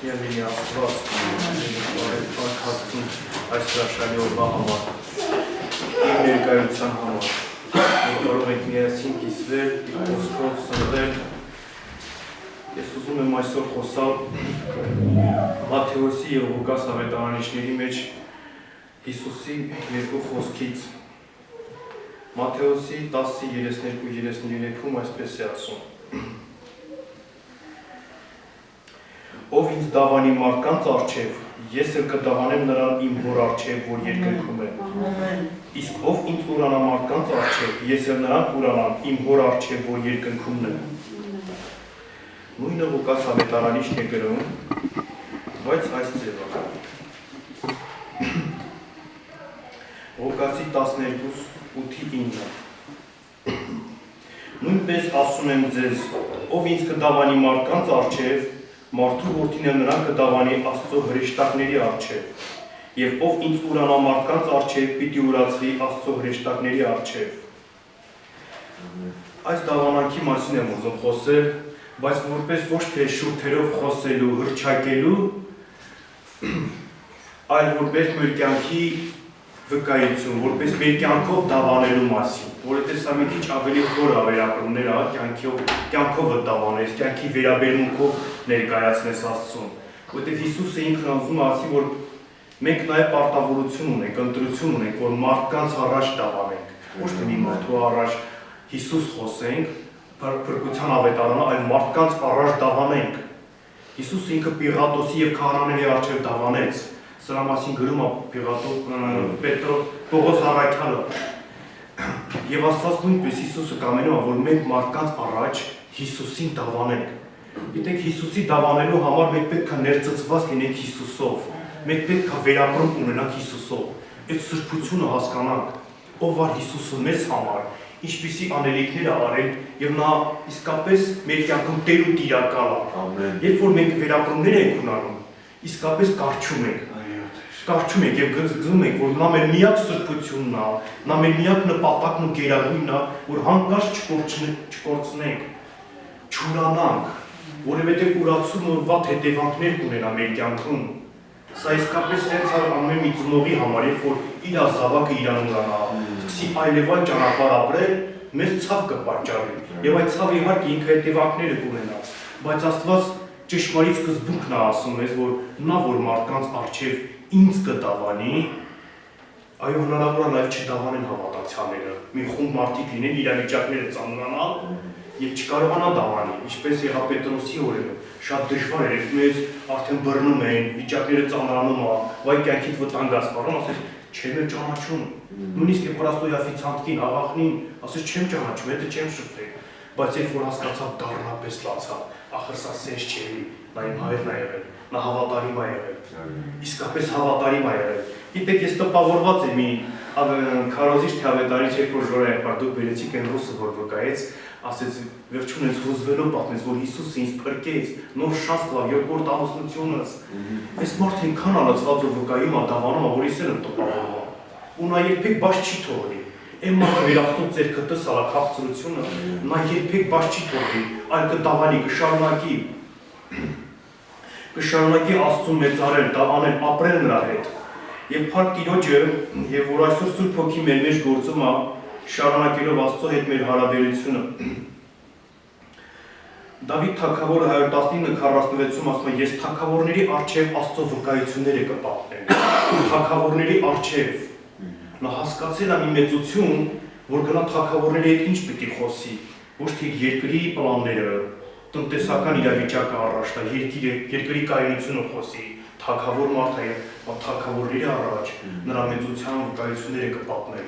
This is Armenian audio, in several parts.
Եվ Աստված բարեփոխացին այս հրաշալի օրվա համար, իր ներկայության համար, որ կարող ենք միասին կիսվել, իր խոսքով սնվել։ Ես ուզում եմ այսօր խոսալ Մատթեոսի և Ղուկաս ավետարանիչների մեջ Հիսուսի երկու խոսքից։ Մատթեոսի 10:32-33-ում այսպես է ասում. Ով ինձ դավանի մարդկանց առջև, ես էլ կդավանեմ նրան իմ հոր առջև, որ երկնքում է։ Իսկ ով ինձ ուրանա մարդկանց առջև, ես էլ նրան ուրանամ իմ հոր առջև, որ երկնքումն է։ Նույնը Ղուկաս ավետարանիչն է գրում, բայց այս ձևով։ Ղուկասի 12:8-9 Նույնպես ասում եմ ձեզ, ով ինձ կդավանի մարդկանց առջև, մարդու որդին էլ նրան կդավանի Աստծո հրեշտակների առջև, և ով ինձ ուրանա մարդկանց առջև, պիտի ուրացվի Աստծո հրեշտակների առջև։ Այս դավանանքի մասին եմ ուզում խոսել, բայց որպես ոչ թե շուրթերով խոսելու, հռչակելու, այլ որպես մեր կյանքի վկայություն, որպես մեր կյանքով դավանելու մասին, որովհետև սա մի քիչ ավելի խոր վերաբերումներ է, կյանքով դավանես, կյանքի վերաբերմունքով ներկայացնես Աստծուն, որովհետև Հիսուսը ինքն ուզում է ասի, որ մենք նաև պարտավորություն ունենք, ընտրություն ունենք, որ մարդկանց առաջ դավանենք, ոչ թե մի մարդու առաջ Հիսուս խոսենք, փրկության ավետարանը, այլ մարդկանց առաջ դավանենք։ Հիսուսը ինքը Պիղատոսի և քահանաների առջև դավանեց։ Սրա մասին գրում է Պողոս առաքյալը։ Եվ Աստված նույնպես Հիսուսը կամենում է, որ մենք մարդկանց առաջ Հիսուսին դավանենք։ Գիտեք, Հիսուսի դավանելու համար մենք պետք է ներծծված լինենք Հիսուսով։ Մենք պետք է վերապրում ունենանք Հիսուսով։ Այդ սրբությունը հասկանանք, ով է Հիսուսը մեզ համար, ինչպիսի անելիքներ է արել, և նա իսկապես մեր կյանքում Տեր ու Տիրակալ է։ Երբ որ մենք վերապրումներ ենք ունենում, իսկապես կառչում ենք և գզում ենք, որ նա մեր միակ սրբությունն է, նա մեր միակ նպատակն ու գերագույնն է, որ հանկարծ չկորցնենք, չուրանանք, որովհետև ուրացումը վատ հետևանքներ կունենա մեր կյանքում։ Սա իսկապես հենց ամեն մի ծնողի համար, երբ որ իր զավակը իրան ուրանա, սկսի այլևալ ճանապարհ ապրել, մեզ ցավ կպատճառի, և այդ ցավը իհարկե ինքը հետևանքները կունենա, բայց Աստված ճշմարիտ սկզբունքն է ասում մեզ, որ նա, որ մարդկանց առջև ինձ կդավանի, այո, հնարավոր է նաև չդավանեն հավատացյալները, մի խումբ մարդիկ լինեն, իրավիճակները ծանրանալ և չկարողանա դավանի, ինչպես եղավ Պետրոսի օրերում, շատ դժվար էր, մեզ արդեն բռնում են, վիճակները ծանրանում է, վայ կյանքիդ վտանգ սպառնում, ասես չեմ էլ ճանաչում, նույնիսկ Էփրաստոյաֆի ցանցքին աղախնին, ասես չեմ ճանաչում, հետը չեմ շփվել, բայց երբ որ հասկացավ դառնապես լացավ, ախր սա սենց չէ, նա իմ հայրն է եղել, նա հավատարիմ է եղել, իսկապես հավատարիմ է եղել։ Գիտեք, ես տպավորված եմ մի քարոզիչ թե ավետարիչ, երբ որ ժորայապար դուք բերեցիք այն ռուսը, որ վկայեց, ասեց վերջում ես հուզվելով պատմեց, որ Հիսուսը ինձ փրկեց, նոր շանս տվավ, երկրորդ ամուսնությունս։ Այս մարդը այնքան անացված ու վկայում է, դավանում է, որ ես էլ եմ տպավորվում։ Ու նա երբեք բաց չի թողնի։ Այն մարդը իր Աստծո ձեռքը տսալ է քաղցրությունը, նա երբեք բաց չի թողնի, այլ կդավանի, կշարունակի Աստծուն մեծարել, դավանել, ապրել նրա հետ։ Եվ փառք Տիրոջը, և որ այսօր Սուրբ Հոգի մեր մեջ գործում է, շարունակելով Աստծո հետ մեր հարաբերությունը։ Դավիթ թագավորը 119:46-ում ասում է, ես թագավորների առջև Աստծո վկայությունները կպատմեմ, թագավորների առջև։ Նա հասկացել է մի մեծություն, որ գնա թագավորների հետ ինչ պիտի խոսի, ոչ թե երկրի պլանները, տնտեսական իրավիճակը առաջ տա, երկրի կայունությունը խոսի, թագավոր մարդ է, թագավորների առաջ նրա մեծության վկայությունները կպատմել։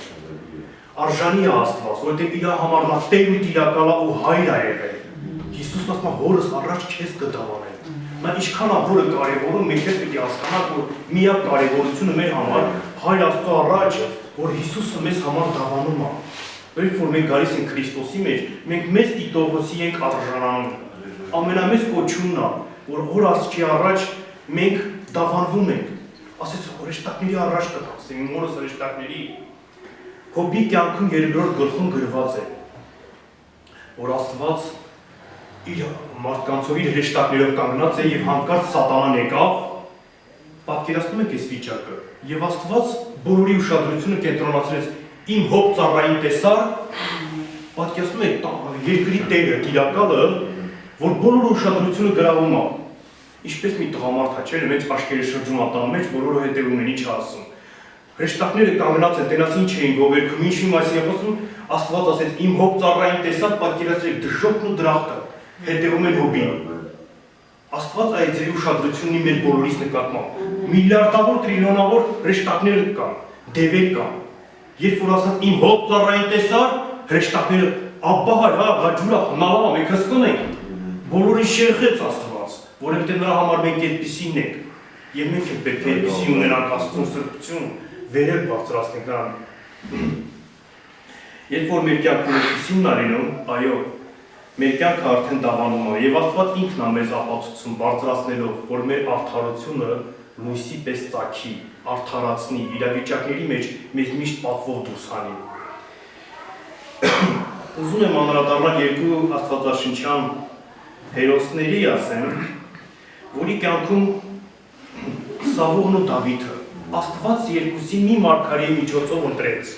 Արժանի է Աստված, որովհետև իր համար նա Տեր ու Տիրակալ է ու հայր է եղել։ Հիսուսն ասում է, հորս առաջ քեզ կդավանեմ։ Նա ինչքան է հորը կարևորում, մենք էլ պիտի հասկանանք, որ միակ կարևորությունը մեր համար հայր Աստծո առաջ, որ Հիսուսը մեզ համար դավանում է։ Երբ որ մենք գալիս ենք Քրիստոսի մեջ, մենք մեծ դիտողոցի ենք արժանանում։ Ամենամեծ կոչումն է, որ հոր Աստծի առաջ մենք դավանվում ենք։ Ասեց հրեշտակների առաջ կտասենք, իմ հորս հրեշտակների։ Հոբի կյանքում 2-րդ գլխում գրված է, որ Աստված իր մարդկանցով իր հեշտակներով կանգնած է եւ հանկարծ սատանան եկավ, պատկերացնում եք այս վիճակը, եւ Աստված բոլորի ուշադրությունը կենտրոնացրեց իմ հոբ ծառային տեսար, պատկերացնում եք երկրի տերը, տիրակալը, որ բոլորը ուշադրությունը գրավում է, ինչպես մի տղամարդ է, չէ՞, մեծ աչքերը շրջում ատան մեջ, բոլորը հետևում են, ինչ ասում։ Հրեշտակները կանգնած են, տենաս ինչ էին գովերքում, ինչի մասին է խոսում, Աստված ասեց իմ հոբ ծառային տեսար, պատկերացրեք դժոխքն ու դրախտը հետևում են հոբին։ Աստված այդ ձերի ուշադրությունն մեր բոլորիս նկատմամբ։ Միլիարդավոր, տրիլիոնավոր հրեշտակներ կան, դևեր կան։ Երբ որ ասած իմ հոբ ծառային տեսար, հրեշտակները աբահար, հա, ջուրա, նալավա, մենք հսկում ենք։ Բոլորին շեղեց Աստված, որովհետև նրա համար մենք այդպիսին ենք։ Եվ մենք ենք պետք է այդպիսի ունենանք Աստծուն սրբություն, վերել բարձրացնենք նրան։ Երբ որ մեր կյանքում այդպիսին ունենում, այո, մեր կյանքը արդեն դավանում է, եւ Աստված ինքն է մեզ ապացուցում բարձրացնելով, որ մեր արդարությունը լույսի պես ծագի, արդարացնի, իրավիճակների մեջ մեզ միշտ պատվով դուրս հանի։ Ուզում եմ անդրադառնալ երկու աստվածաշնչյան հերոսների, ասեմ, որի կյանքում Սավողն ու Դավիթը Աստված երկուսի մի մարգարեի միջոցով ընտրեց,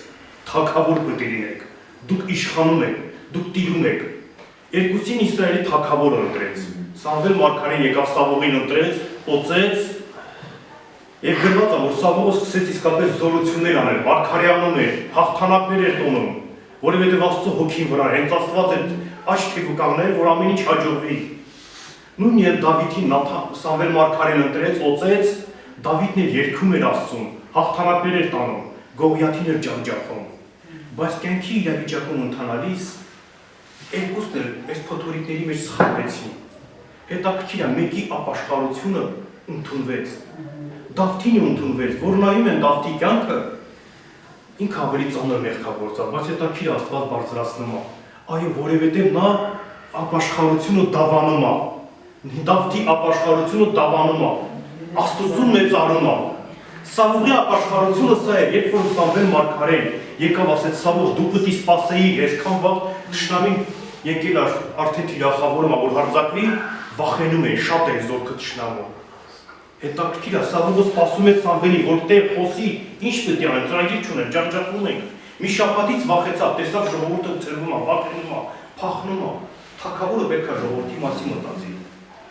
թագավոր պետք է լինեք, դուք իշխանում եք, դուք տիրում եք։ Երկուսին Իսրայելի թագավորը ընտրեց, Սամվել մարգարեն եկավ Սավողին ընտրեց, օծեց, եւ գրված է, որ Սավողը սկսեց իսկապես զորություններ անել, մարգարեանում էր, հաղթանակներ էր տոնում, որովհետեւ Աստծո հոգին վրա հենց Աստված այդ աչք թիվը կանգնել, որ ամեն ինչ հաջողվի։ Նույն երբ Դավիթին Սամվել մարգարեն ընտրեց, օծեց, Դավիթն էր երգում էր Աստծուն, հաղթանակներ էր տանում, Գողիաթին էր ջախջախում, բայց կյանքի իրավիճակում ընթանալիս երկուսն էլ այս փոթորիկների մեջ սխալվեցին։ Հետաքրքիր է, մեկի ապաշխարությունը ընդունվեց, Դավթին ընդունվեց, որ նայում են Դավթի կյանքը, ինքը ավելի ծանր մեղքագործավ, բայց հետաքրքիր Աստված բարձրացնում է, այո, որովհետև նա ապաշխարությունը դավանում է, Դավթի ապաշխարությունը դավանում է, Աստծուն մեծարում է։ Սավողի ապաշխարությունը սա է, երբ որ Սամվել մարգարեն եկավ ասեց Սավող դու պետք է սպասեիր, այսքան վաղ թշնամին եկել արդեն թիրախավորում է, որ հարձակվի, վախենում են, շատ է զորքը թշնամու։ Հետաքրքիր է, Սավողը սպասում է Սամվելին, որ տեղ խոսի, ինչ պետք է անեն, ծրագիր չունեն, ջախջախում ենք։ Մի շաբաթից վախեցավ, տեսավ ժողովուրդը ցրվում է, վախենում է, փախնում է։ Թագավորը պետք է ժողովրդի մասին մտածի։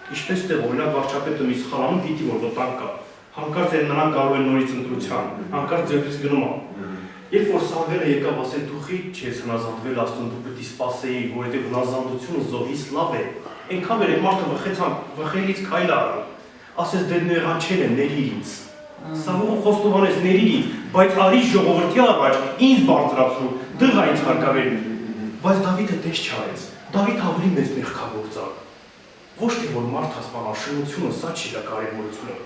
Ինչպես թե օրինակ վարչապետը մի սխալանում պիտի որ վտանգ կա, հանկարծ նրանք կարող են նորից ընտրության, հանկարծ ձեռքից գնում է։ Երբ որ Սամվելը եկավ ասել դու խիտ չես հնազանդվել Աստծուն, դու պետք է սպասեիր, որովհետև հնազանդությունը զոհից լավ է։ Այնքան էր այդ մարդը վխելից քայլ արավ, ասեց դե նեղանչել եմ, ների ինձ։ Սավողը խոստովանեց ների ինձ, բայց արի ժողովրդի առաջ ինձ բարձրացրու, դղա ինձ հարկավեր։ Բայց Դավիթը տես չարեց, Դավիթ ավելի մեծ մեղքագործավ։ Ոչ թե որ մարդ հասկանա շնությունը, սա չի դա կարևորությունը։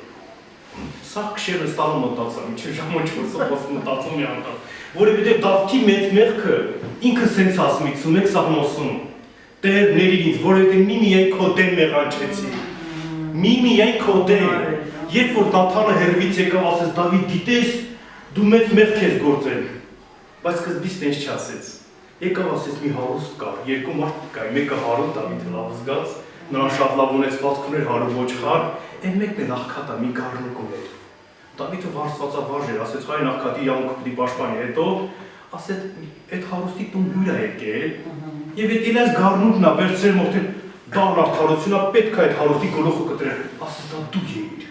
Սա քշերը ստանում մտածա, մինչև ժամը 4-ը խոսում մտածում է անդամ, որովհետև Դավթի մեծ մեղքը ինքը սենց ասում 51 Սաղմոսում, Տեր ների ինձ, որովհետև միայն քո դեմ մեղանչեցի, միայն քո դեմ, երբ որ Նաթանը հեռվից եկավ ասեց Դավիթ գիտես, դու մեծ մեղք ես գործել, բայց սկզբից տենց չասեց, եկավ ասեց մի հարուստ կար, երկու մարդ կա, մեկը հարուստ Դավիթը լավ զգաց, նրան շատ լավ ունեցվածք ուներ, հարու ոչխար, այն մեկն էլ աղքատա մի գառնուկ ուներ։ Դավիթը վարձվածավարժ էր, ասեց հայ աղքատի յանքը պիտի պաշտպանի, հետո ասեց այդ հարուստի տուն հյուր է եկել, եւ այդ իրաց գառնուկն է վերցրել մորթել, դա արդարությունա պետք է այդ հարուստի գլուխը կտրել, ասեց դա դու էիր։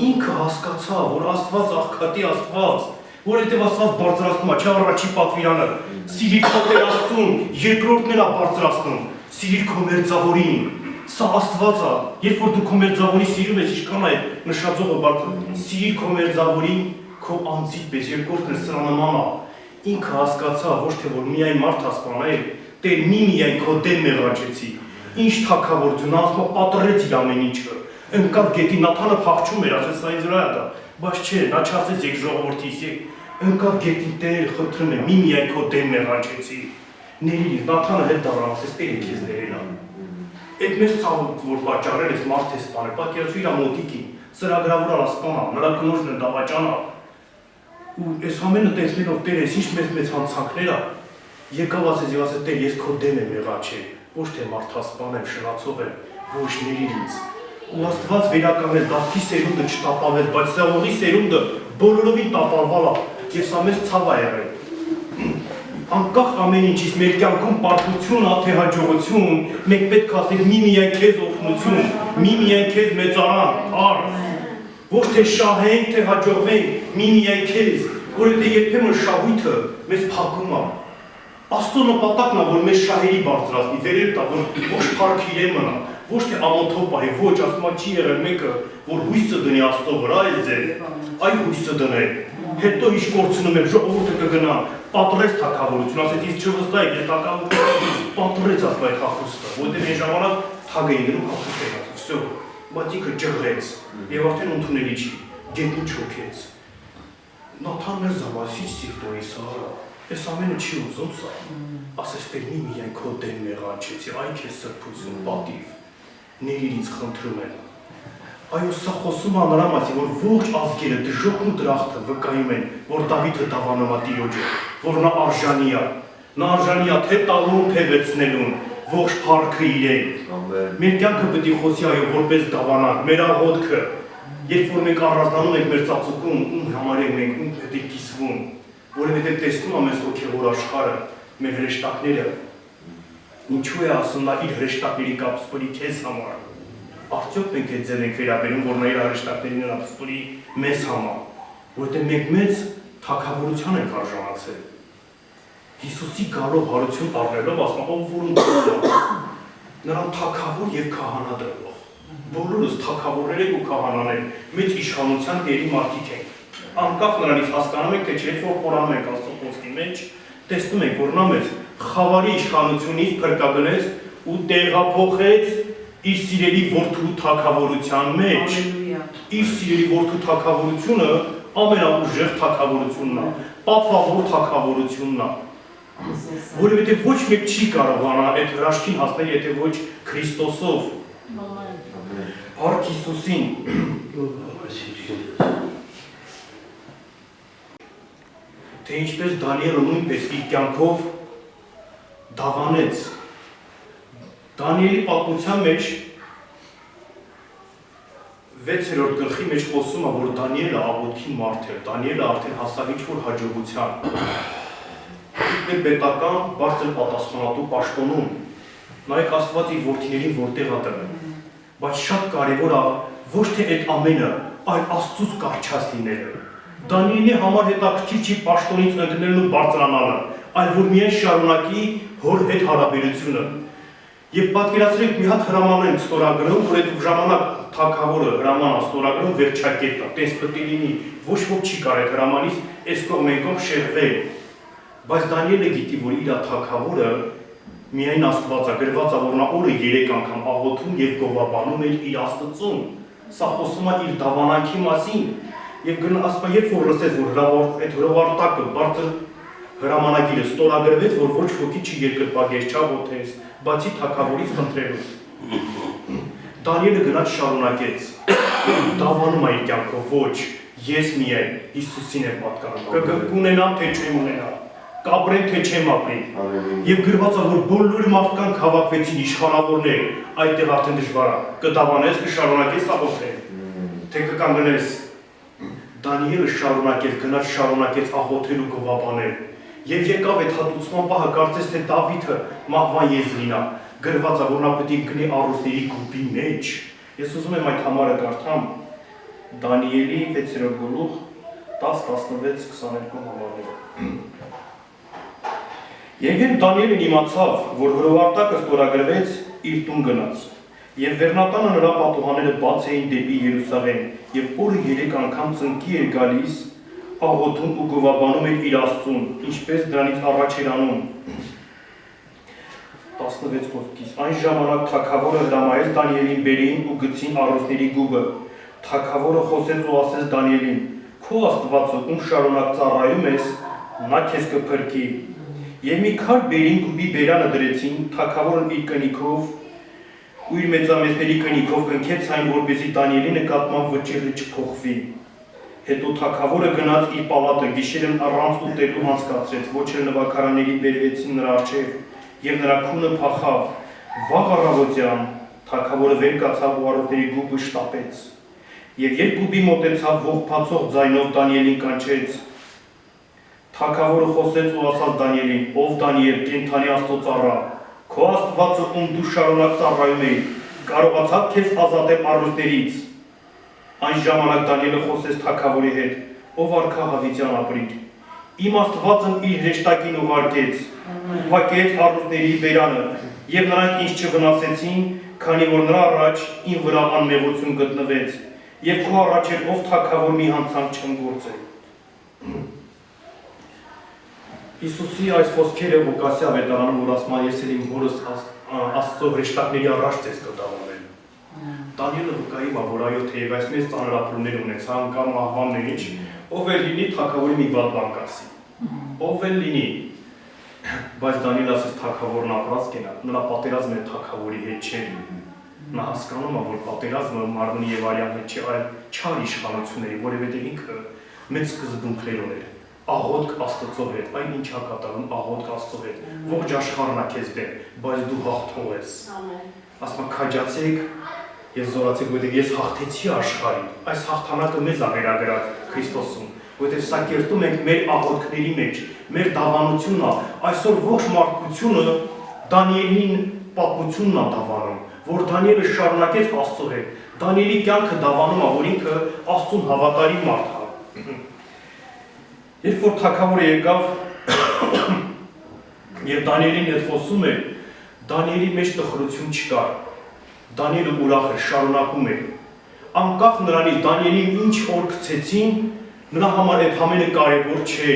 Ինքը հասկացավ, որ Աստված աղքատի Աստված, որովհետև Աստված բարձրացնում է, չէ առաջի պատվիրանը, սիրիր քո Տեր Աստծուն, երկրորդն էլ է բարձրացնում, սիրիր քո մերձավորին։ Սա Աստված է, երբ որ դու քո մերձավորին սիրում ես, ինչքան է նշածողը բարձր, սիրիր քո մերձավորին, քո անձիդ պես, երկրորդն էլ սրա նման է։ Ինքը հասկացավ, ոչ թե որ միայն մարդ հասկանա, Տեր միայն քո դեմ մեղանչեցի։ Ինչ թագավորություն, Աստված պատռեց իր ամեն ինչը։ Ընկավ գետի Նաթանը փախչում էր, ասեց սա ինձ վրա է դա, բայց չէ, նա չասեց եք ժողովրդիս, ընկավ գետին Տեր խնդրում եմ, միայն քո դեմ մեղանչեցի։ Ների Նաթանը հետ դառավ, ասեց Տեր քեզ ներելա։ Այդ մեծ ցավը, որ պատճառել ես մարդ է սպանել, պատկերացրու իր մոտիկին, ծրագրավորալ ասպանա, նրա կնոջն է դավաճանա։ Ու այս ամենը տեսնելով Տեր ես ինչ մեծ հանցանքներ է։ եկավ ասեց եւ ասեց Տեր ես քո դեմ եմ եղած չէ ոչ թե մարդասպան եմ շնացող եմ ոչ ների ինձ ու Աստված վերականգնեց դատի սերունդը չտապավեց բայց սեղողի սերունդը բոլորովին տապալվալ է եւ սա մեծ ցավ է եղել անկախ ամեն ինչից մեր կյանքում պարտություն է թե հաջողություն մենք պետք է ասենք միմիայն քեզ օգնություն միմիայն քեզ մեծարան առ ոչ թե շահենք թե հաջողվենք միմիայն քեզ որովհետեւ երբեմն շահույթը մեզ փակում է Աստծո նպատակն է որ մեզ շահերի բարձրացնի վերել տա որ ոչ փառք իրեն մնա ոչ թե ամոթով պահի ոչ ասում չի եղել մեկը որ հույսը դնի Աստծո վրա այս ձեր այ հույսը դնել հետո ինչ կորցնում եմ ժողովուրդը կգնա պատրեց թագավորություն ասեց ինձ չվստահեք ես թագավորություն պատրեց ասում այդ հախուստը որտեղ այն ժամանակ թագ էին գնում հախուստ էր ասում վсё բայց ինքը ջղրեց եւ արդեն ընդունելի չի գետնին չոքեց Նաթան մեր զամասի սիրտորի սա Ես ամենը չի ուզում սա, ասես տեր մի միայն քո դեն մեղանչեցի, այ քեզ սրբություն, պատիվ, ներիր ինձ խնդրում են։ Այո, սա խոսում է նրա մասին, որ ողջ ազգերը դժոխն ու դրախտը վկայում են, որ Դավիթը դավանում է Տիրոջը, որ նա արժանի է թե տալուն, թե վերցնելուն, ողջ փառքը իրեն։ Մեր կյանքը պետք է խոսի այո, որպես դավանանք, մեր աղոթքը, երբ որ մենք առանձնանում ենք մեր ծածուկում, ում համար ենք մենք, ում պետք է կիսվում որովհետև տեսնում է մեզ հոգևոր աշխարհը, մեր հրեշտակները, ինչու է ասում նա իր հրեշտակների կապսպորի քեզ համար, արդյոք մենք այդ ձև ենք վերաբերում, որ նա իր հրեշտակներին կապսպորի մեզ համար, որովհետև մենք մեծ թագավորության ենք արժանացել։ Հիսուսի գալով հարություն առնելով ասում ով որում նրան թագավոր եւ քահանա դրելով։ Բոլորս թագավորներ ենք ու քահանաներ, մեծ իշխանության տերի մարդիկ ենք։ Անկախ նրանից հասկանում եք, թե չէ, որ Խորանում ենք Աստծո խոսքի մեջ, տեսնում ենք, որ նա մեզ խավարի իշխանությունից փրկագնեց ու տեղափոխեց իր սիրելի որդու թագավորության մեջ։ Իր սիրելի որդու թագավորությունը ամենաուժեղ թագավորությունն է, պատվավոր թագավորությունն է։ Որովհետև ոչ մեկ չի կարողանա այդ հրաշքին հասնել, եթե ոչ Քրիստոսով։ Փառք Հիսուսին։ Թե ինչպես Դանիելը նույնպես իր կյանքով դավանեց։ Դանիելի պատմության մեջ 6-րդ գլխի մեջ խոսում է, որ Դանիելը աղոթքի մարդ էր, Դանիելը արդեն հասավ ինչ-որ հաջողության։ Իր պետական բարձր պատասխանատու պաշտոնում, նայեք Աստված իր որդիներին որտեղ է տվել, բայց շատ կարևոր է ոչ թե այդ ամենը, այլ Աստծուց կառչած լինելը։ Դանիելի համար հետաքրքիր չի պաշտոնից ընկնելն ու բարձրանալը, այլ որ միայն շարունակի հոր հետ հարաբերությունը։ Եվ պատկերացրեք մի հատ հրաման են ստորագրում, որ այդ ժամանակ թագավորը հրաման է ստորագրում վերջակետն է, տես պետք է լինի, ոչ ոք չի կարող այդ հրամանից այս կողմ այն կողմ շեղվել։ Բայց Դանիելը գիտի, որ իր թագավորը միայն Աստված է, գրված է, որ նա օրը 3 անգամ աղոթում եւ գովաբանում էր իր Աստծուն։ Սա խոսում է իր դավանանքի մասին։ Եվ ասում է, երբ որ լսեց, որ այդ հրովարտակը բարձր հրամանագիրը ստորագրվեց, որ ոչ ոքի չի երկրպագես չաղոթես, բացի թագավորից խնդրելուց։ Դանիելը գնաց շարունակեց։ Դավանում է իր կյանքով, ոչ, ես միայն Հիսուսին եմ պատկանում։ Կունենամ թե չեմ ունենա, կապրեմ թե չեմ ապրի։ Եվ գրված է, որ բոլոր մարդկանք հավաքվեցին իշխանավորներ, այդտեղ արդեն դժվար է, կդավանես, կշարունակես աղոթել, թե կկանգնես։ Դանիելը շարունակեց, գնաց շարունակեց աղոթել ու գովաբանել։ Եվ եկավ այդ հատուցման պահը, կարծես թե Դավիթը մահվան եզրին է, գրված է, որ նա պետք է գնի առուծների գուբի մեջ։ Ես ուզում եմ այդ համարը կարդամ Դանիելի 6-րդ գլուխ 10-16-22 համարները։ Եվ երբ Դանիելն իմացավ, որ հրովարտակը ստորագրվեց, իր տուն գնաց։ Եվ Վերնատանը նրա պատուհանները բաց էին դեպի Երուսաղեմ, եւ օրը 3 անգամ ծնկի էր գալիս, աղոթում ու գովաբանում էր իր Աստծուն, ինչպես դրանից առաջ էր անում։ 16 խոսքից այն ժամանակ թագավորը հրամայեց Դանիելին բերին ու գցին առուծների գուբը։ Թագավորը խոսեց ու ասեց Դանիելին. «Քո Աստվածը, ում շարունակ ծառայում ես, նա քեզ կփրկի»։ Եվ մի քար բերին գուբի բերանը դրեցին, թագավորն իր կնիքով ու իր մեծամեծների կնիքով ընկեց այն, որպեսզի Դանիելի նկատմամբ վճիռը չփոխվի։ Հետո թագավորը գնաց իր պալատը, գիշերն առանց ուտելու անցկացրեց, ոչ էլ նվագարանների բերվեցին նրա առջև, եւ նրա քունը փախավ։ Վաղ առավոտյան թագավորը վեր կացավ ու առուտների գուբը շտապեց։ Եվ երբ գուբի մոտեցավ, ողբացող ձայնով Դանիելին կանչեց։ Թագավորը խոսեց ու ասաց Դանիելին. «Ով Դանիել, կենդանի Աստծո ծառա, քո Աստվածը, ում դու շարունակ ծառայում ես, կարողացավ քեզ ազատել առուտներից»։ Այն ժամանակ Դանիելը խոսեց թագավորի հետ. «Ով արքա Դավիթյան ապրիր, իմ Աստվածն իր հրեշտակին ուղարկեց, փակեց առուտների բերանը, եւ նրանք ինձ չվնասեցին, քանի որ նրա առաջ իմ վրա անմեղություն գտնվեց, եւ քո առաջ էլ ով թագավոր մի հանցանք չեմ գործել»։ Հիսուսի այս խոսքերը Ղուկասի ավետարանում, որ ասում է, ես էլ իմ հորս Աստծո հրեշտակների առաջ ձեզ կդավանեմ։ Դանիելը վկայի է, որ այո, թեև այս մեծ ծանր ապրումներ ունեցան կամ մահվաններ ինչ, ով էլ լինի թագավորի մի վատ բան կասի։ Ով էլ լինի, բայց Դանիելը ասեց թագավորն ապրած կենա, նրա պատերազմը թագավորի հետ չէ։ Նա հասկանում է, որ պատերազմը մարմնի եւ արյան հետ չէ, այլ չար իշխանությունների, որովհետեւ ինքը մեծ սկզբունքներ ուներ։ Աղոթք Աստծո հետ, այն ինչա կատարում աղոթք Աստծո հետ։ Ողջ աշխարհն է քեզ դեմ, բայց դու հաղթող ես։ Ասում քաջացեք եւ զորացեք, որովհետեւ ես հաղթեցի աշխարհին։ Այս հաղթանակը մեզ է վերագրած Քրիստոսում, որովհետեւ սա կերտում ենք մեր աղոթքների մեջ, մեր դավանությունն է։ Այսօր ողջ մարդկությունը Դանիելին պատմությունն է դավանում, որ Դանիելը շարունակեց Աստծո հետ։ Դանիելի կյանքը դավանում է, որ ինքը Աստծուն հավատարիմ մարդ է։ Երբ որ թագավորը եկավ եւ Դանիելին հետ խոսում էր, Դանիելի մեջ տխրություն չկար։ Դանիելը ուրախ էր, շարունակում էր։ Անկախ նրանից Դանիելին ինչ որ գցեցին, նրա համար այդ ամենը կարևոր չէ,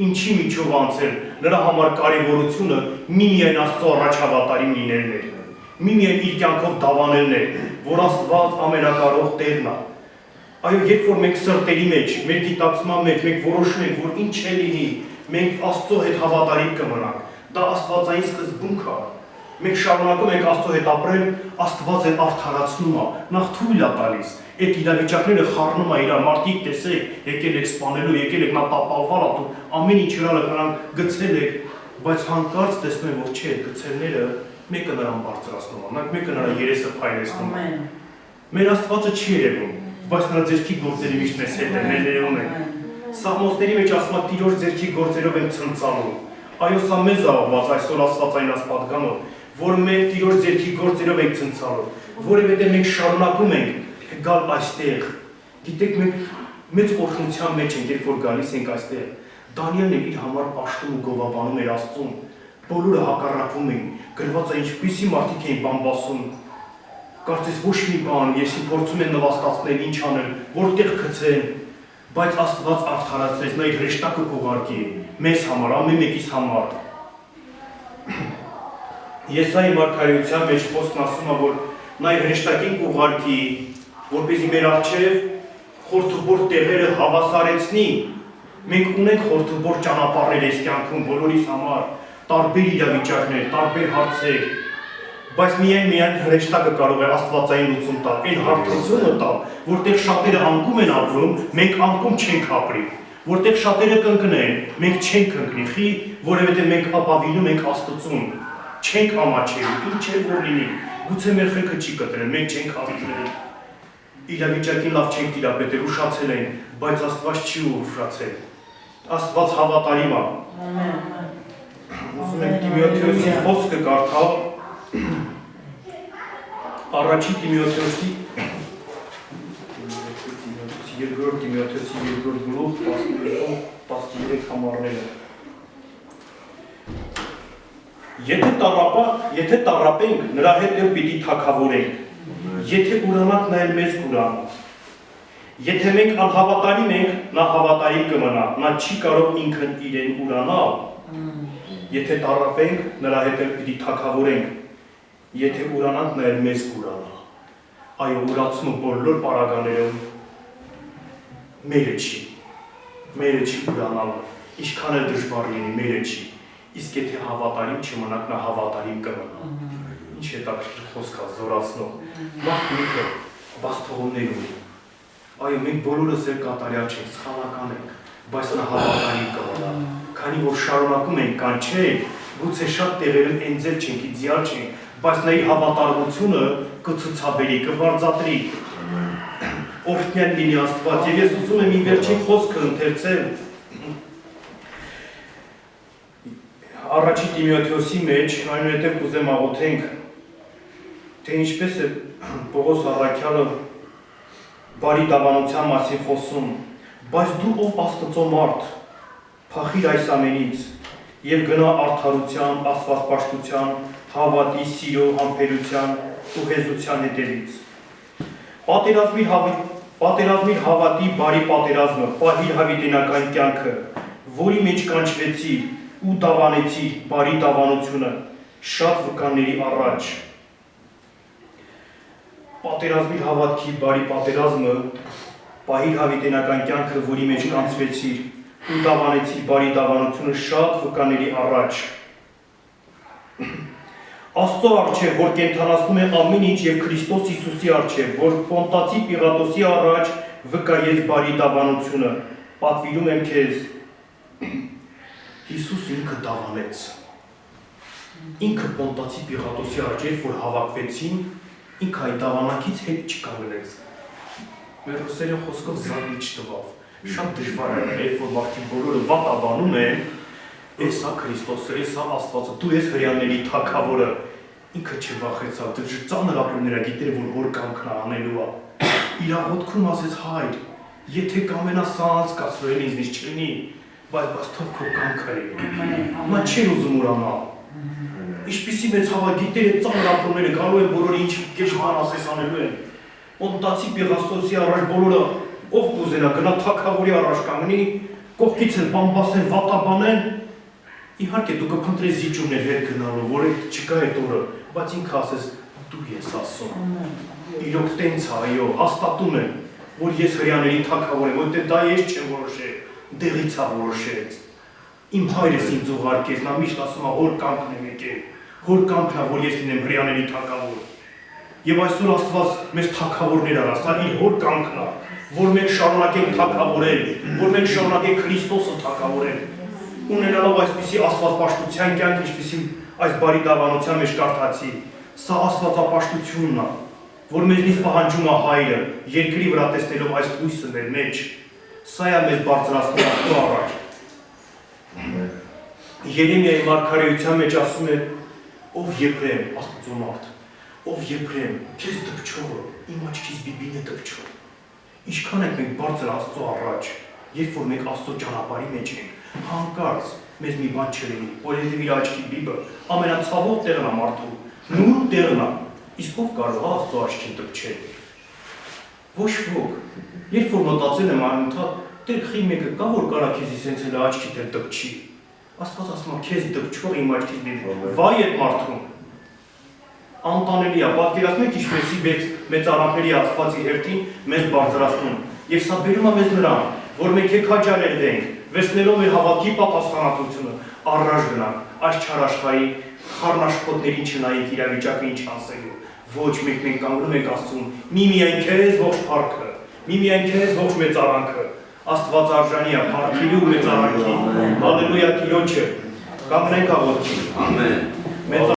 ինչի միջով անցել, նրա համար կարևորությունը միմիայն Աստծո առաջ հավատարիմ լինելն էր։ Միմիայն իր կյանքով դավանելն էր, որ Աստված ամենակարող Տերն է։ Այո, երբ որ մենք սրտերի մեջ, մեր գիտակցման մեջ մենք որոշում ենք, որ ինչ է լինի, մենք Աստծո հետ հավատարիմ կմնանք, դա աստվածային սկզբունք է։ Մենք շարունակում ենք Աստծո հետ ապրել, Աստված է արդարացնում է, նախ թույլ է տալիս։ Այդ իրավիճակները խառնում է իրար, մարդիկ տեսեք, եկել եք սպանելու, եկել եք նա տապալվալ, դու ամեն ինչ հրալը նրան գցել եք, բայց հանկարծ տեսնում են, որ չէ, գցելները մեկը նրան բարձրացնում է, մեկը նրա երեսը փայլեցնում է։ Մեր Աստվածը չի երևում, բայց նրա ձեռքի գործերի միշտ մեզ հետ է, մեր ներում է։ Սաղմոսների մեջ ասում է Տիրոջ ձեռքի գործերով եմ ցնցալու։ Այո, սա մեզ ավված այսօր աստվածային պատգամը, որ մենք Տիրոջ ձեռքի գործերով ենք ցնցալու, որովհետև մենք շարունակում ենք գալ այստեղ։ Գիտեք, մենք մեծ օրհնության մեջ ենք, երբ որ գալիս ենք այստեղ։ Դանիելն իր համար պաշտում ու գովաբանում էր Աստծուն։ Բոլորը հակառակվում էին, գրված է ինչպիսի մարդիկ էին բամբասում։ Կարծես ոչ մի բան, եսի փորձում են նվաստացնել, ինչ անել, որտեղ գցեն, բայց Աստված արդարացրեց, նա իր հրեշտակը կուղարկի մեզ համար, ամեն մեկիս համար։ Եսայի մարգարեության մեջ խոսքն ասում է, որ նա իր հրեշտակին կուղարկի, որպեսզի մեր առջև խորթուբորտ տեղերը հավասարեցնի։ Մենք ունենք խորթուբորտ ճանապարհներ այս կյանքում բոլորիս համար, տարբեր իրավիճակներ, տարբեր հարցեր, բայց միայն հրեշտակը կարող է աստվածային լուծում տալ, այն հարթությունը տալ, որտեղ շատերը անկում են ապրում, մենք անկում չենք ապրի, որտեղ շատերը կընկնեն, մենք չենք ընկնի, խի, որովհետև մենք ապավինում ենք Աստծուն, չենք ամաչելու, ինչ է որ լինի, գուցե մեր խելքը չի կտրել, մենք չենք հասցնել, իրավիճակին լավ չենք տիրապետել, ուշացել են, բայց Աստված չի ուշացել, Աստված հավատարիմ է։ Ուզում եմ Տիմոթեոսի խոսքը կարդալ առաջին Տիմոթեոսի երկրորդ Տիմոթեոսի երկրորդ գլուխ 12-13 համարները։ Եթե տառապենք, նրա հետ էլ պիտի թագավորենք, եթե ուրանանք, նա էլ մեզ կուրանի։ Եթե մենք անհավատարիմ ենք, նա հավատարիմ կմնա, նա չի կարող ինքն իրեն ուրանալ։ Եթե տառապենք, նրա հետ էլ պիտի թագավորենք, եթե ուրանանք, նա էլ մեզ կուրանա։ Այո, ուրացումը բոլոր պարագաներում մերը չի ուրանալը, ինչքան էլ դժվար լինի, մերը չի, իսկ եթե հավատարիմ չմնանք, նա հավատարիմ կմնա։ Ինչ հետաքրքիր խոսք է, զորացնող, մարդը ինքը բաց թողումներ ունի, Այո, մենք բոլորս էլ կատարյալ չենք, սխալական ենք, բայց նա հավատալի կողմնա, քանի որ շարունակում ենք կանչել, գուցե շատ տեղերում այն ձև չենք, իդեալ չենք, բայց նա իր հավատարմությունը կցուցաբերի, կվարձատրի։ Օրհնյալ լինի Աստված, եւ ես ուզում եմ իմ վերջին խոսքը ընթերցել Առաջին Տիմոթեոսի մեջ, այնուհետև կուզեմ աղոթենք, թե ինչպես է Պողոս առաքյալը բարի դավանության մասին խոսում, բայց դու ով Աստծո մարդ, փախիր այս ամենից եւ գնա արդարության, աստվածպաշտության, հավատի, սիրո, համբերության ու հեզության հետևից։ Պատերազմիր հավատի բարի պատերազմը, պահիր հավիտենական կյանքը, որի մեջ կանչվեցիր ու դավանեցիր բարի դավանությունը շատ վկանների առաջ։ Պատերազմիր հավատքի բարի պատերազմը, պահիր հավիտենական կյանքը, որի մեջ կանչվեցիր ու դավանեցիր բարի դավանությունը շատ վկաների առաջ։ Աստծո առջև, որ կենդանացնում է ամեն ինչ եւ Քրիստոս Հիսուսի առջև, որ Պոնտացի Պիղատոսի առաջ վկայեց բարի դավանությունը, պատվիրում եմ քեզ։ Հիսուս ինքը դավանեց։ Ինքը Պոնտացի Պիղատոսի առջև, որ հավաքվեցին, ինքը այդ դավանանքից հետ չկանգնեց։ Մեր ռուսերեն խոսքով զանգի չտվավ։ Շատ դժվար է, երբ որ մարդիկ բոլորը վատաբանում են, Էսա Քրիստոսը, էսա Աստվածը, դու ես հրյանների թագավորը, ինքը չվախեցավ, ծանր ապրումներ գիտեր, որ հոր կամքն անելու է։ Իր աղոթքում ասեց հայր, եթե կամենա սա անցկացրել ինձնից չլինի, բայց թող քո կամքը լինի։ Նա չէր ուզում ուրանալ։ Ինչպիսի մեծ հավատ գիտեր այդ ծանր ապրումները գալու են բոլորը ինչ կեչ բան ասես անելու են։ Պոնտացի Պիղատոսի առաջ բոլորը ով կուզենա գնա թագավորի առաջ կանգնի, կողքից էլ բամբասեն, վատաբանեն։ Իհարկե դու կփնտրես զիջումներ հետ գնալու, որ չկա այդ օրը, բայց ինքը ասես դու ես ասում։ Իրոք տենց է, այո, հաստատում եմ, որ ես հրյաների թագավոր եմ, որտեղ դա ես չեմ որոշել, դեղից է որոշել։ Իմ հայրս ինձ ուղարկեց, նա միշտ ասում է հոր կամքն եմ եկել, հոր կամքն է, որ ես լինեմ հրյաների թագավոր։ Եվ այսօր Աստված մեզ թագավորներ արա, սա իր հոր կամքն է, որ մենք շարունակենք թագավորել, որ մենք շարունակենք Քրիստոսը թագավորել։ Ունենալով այսպիսի աստվածապաշտության կյանք, ինչպիսի այս բարի դավանության մեջ կարդացի, սա աստվածապաշտությունն է, որ մեզնից պահանջում է հայրը, երկրի վրա տեսնելով այս հույսը մեր մեջ, սա է մեզ բարձրացնում Աստծո առաջ։ Երեմիայի մարգարեության մեջ ասում է, ով Եփրեմ, Աստծո մարդ, ով Եփրեմ, քեզ դպչողը, իմ աչքից բիբին է դպչող։ Ինչքան ենք մենք բարձր Աստծո առաջ, երբ որ մենք Աստծո ճանապարհի մեջ ենք, հանկարծ մեզ մի բան չլինի, որովհետև իր աչքի բիբը ամենացավոտ տեղն է մարդու, նուրբ տեղն է, իսկ ով կարող է Աստծո աչքին դպչել։ Ոչ ոք, երբ որ մտածել եմ անընդհատ, դեր խի մեկը կա, որ կարա քեզի սենց էլ աչքիդ էլ դպչի։ Աստված ասում է քեզ դպչող իմ աչքից բիբը, վայ այդ մարդուն։ Անտանելի է, պատկերացնեք ինչպեսի մեծ արանքների Աստվածի հերթին մեզ բարձրացնում։ Եվ սա բերում է մեզ նրան, որ մենք քաջալերվենք, վերցնելով մեր հավատքի պատասխանատվությունը, առայժմ գնանք այս չար աշխարհի խառնաշփոթներին չնայենք իրավիճակը ինչ ասելու։ Ոչ, մենք կանգնում ենք Աստծուն, միմիայն քեզ ողջ փառքը, միմիայն քեզ ողջ մեծ արանքը, Աստված արժանի է փառքին ու մեծ արանքին։ Հալելույա Տիրոջը։ Կանգնենք աղոթքի։ Ամեն։